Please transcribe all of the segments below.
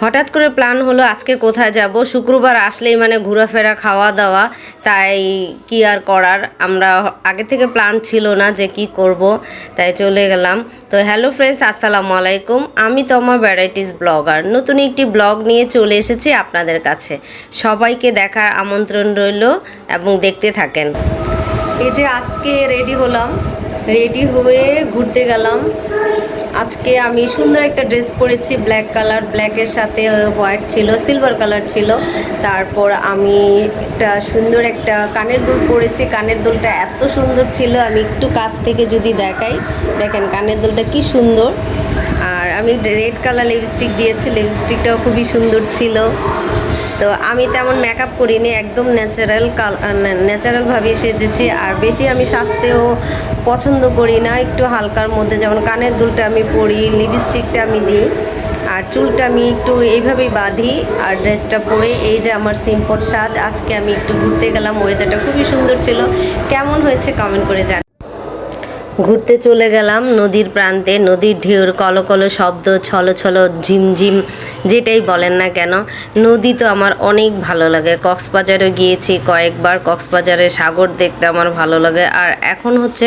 হঠাৎ করে প্ল্যান হলো আজকে কোথায় যাব। শুক্রবার আসলেই মানে ঘোরাফেরা খাওয়া দাওয়া, তাই কি আর করার, আমরা আগে থেকে প্ল্যান ছিল না যে কি করব, তাই চলে গেলাম। তো হ্যালো ফ্রেন্ডস, আসসালামু আলাইকুম। আমি তোমার ভ্যারাইটিস ব্লগার নতুন একটি ব্লগ নিয়ে চলে এসেছি আপনাদের কাছে। সবাইকে দেখার আমন্ত্রণ রইল এবং দেখতে থাকেন। এই যে আজকে রেডি হলাম, রেডি হয়ে ঘুরতে গেলাম। আজকে আমি সুন্দর একটা ড্রেস পরেছি, ব্ল্যাক কালার, ব্ল্যাকের সাথে হোয়াইট ছিল, সিলভার কালার ছিল। তারপর আমি একটা সুন্দর একটা কানের দুল পরেছি। কানের দুলটা এত সুন্দর ছিল, আমি একটু কাছ থেকে যদি দেখাই, দেখেন কানের দুলটা কি সুন্দর। আর আমি রেড কালার লিপস্টিক দিয়েছি, লিপস্টিকটাও খুবই সুন্দর ছিল। তো আমি তেমন মেকআপ করিনি, একদম ন্যাচারালভাবে সেজেছি। আর বেশি আমি সাজতেও পছন্দ করি না, একটু হালকার মধ্যে, যেমন কানের দুলটা আমি পরি, লিপস্টিকটা আমি দিই, আর চুলটা আমি একটু এইভাবেই বাঁধি। আর ড্রেসটা পরে এই যে আমার সিম্পল সাজ। আজকে আমি একটু ঘুরতে গেলাম, ওয়েদারটা খুবই সুন্দর ছিল। কেমন হয়েছে কমেন্ট করে জানান। ঘুরতে চলে গেলাম নদীর প্রান্তে, নদীর ঢেউর কলকল শব্দ, ছলো ছলো ঝিমঝিম, যেটাই বলেন না কেন, নদী তো আমার অনেক ভালো লাগে। কক্সবাজারে গিয়েছি কয়েকবার, কক্সবাজারে সাগর দেখতে আমার ভালো লাগে। আর এখন হচ্ছে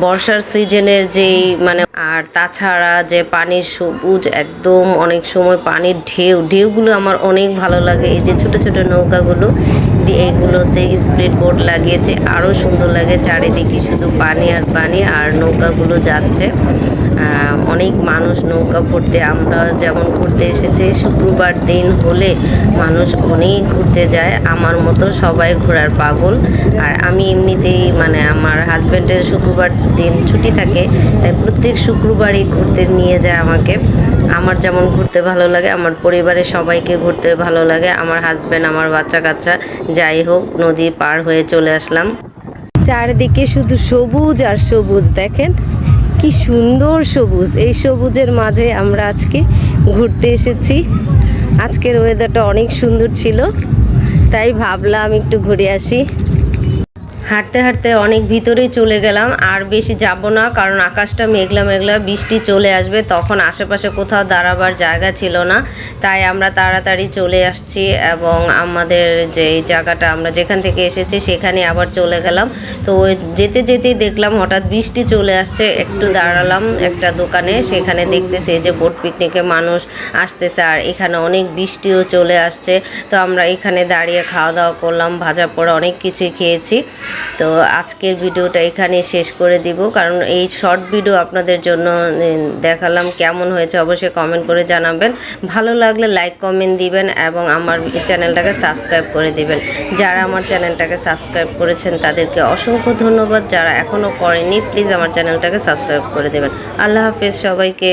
বর্ষার সিজনের যেই মানে, আর তাছাড়া যে পানির সবুজ একদম, অনেক সময় পানির ঢেউগুলো আমার অনেক ভালো লাগে। এই যে ছোট ছোট নৌকাগুলো, এগুলোতে স্পিড বোট লাগিয়েছে, আরও সুন্দর লাগে। চারিদিকে শুধু পানি আর পানি, আর নৌকাগুলো যাচ্ছে। অনেক মানুষ নৌকা পড়তে, আমরা যেমন ঘুরতে এসেছি, শুক্রবার দিন হলে মানুষ অনেক ঘুরতে যায়। আমার মতো সবাই ঘোরার পাগল। আর আমি এমনিতেই মানে আমার হাজব্যান্ডের শুক্রবার দিন ছুটি থাকে, তাই প্রত্যেক শুক্রবারই ঘুরতে নিয়ে যায় আমাকে। আমার যেমন ঘুরতে ভালো লাগে, আমার পরিবারের সবাইকে ঘুরতে ভালো লাগে, আমার হাজব্যান্ড, আমার বাচ্চা কাচ্চা, যাই হোক। নদী পার হয়ে চলে আসলাম। চারদিকে শুধু সবুজ আর সবুজ, দেখেন কি সুন্দর সবুজ। এই সবুজের মাঝে আমরা আজকে ঘুরতে এসেছি। আজকের ওয়েদারটা অনেক সুন্দর ছিল, তাই ভাবলাম একটু ঘুরে আসি। হাঁটতে হাঁটতে অনেক ভিতরেই চলে গেলাম, আর বেশি যাব না, কারণ আকাশটা মেঘলা মেঘলা, বৃষ্টি চলে আসবে, তখন আশেপাশে কোথাও দাঁড়াবার জায়গা ছিল না। তাই আমরা তাড়াতাড়ি চলে আসছি, এবং আমাদের যে জায়গাটা আমরা যেখান থেকে এসেছি সেখানে আবার চলে গেলাম। তো যেতে যেতেই দেখলাম হঠাৎ বৃষ্টি চলে আসছে। একটু দাঁড়ালাম একটা দোকানে, সেখানে দেখতেছি যে বোট পিকনিকে মানুষ আসতেছে, আর এখানে অনেক বৃষ্টিও চলে আসছে। তো আমরা এখানে দাঁড়িয়ে খাওয়া দাওয়া করলাম, ভাজা পোড়া অনেক কিছুই খেয়েছি। তো আজকের ভিডিওটা এখানে শেষ করে দিব, কারণ এই শর্ট ভিডিও আপনাদের জন্য দেখালাম। কেমন হয়েছে অবশ্যই কমেন্ট করে জানাবেন। ভালো লাগলে লাইক কমেন্ট দিবেন, এবং আমার চ্যানেলটাকে সাবস্ক্রাইব করে দিবেন। যারা আমার চ্যানেলটাকে সাবস্ক্রাইব করেছেন তাদেরকে অসংখ্য ধন্যবাদ। যারা এখনও করেনি, প্লিজ আমার চ্যানেলটাকে সাবস্ক্রাইব করে দেবেন। আল্লাহ হাফেজ সবাইকে।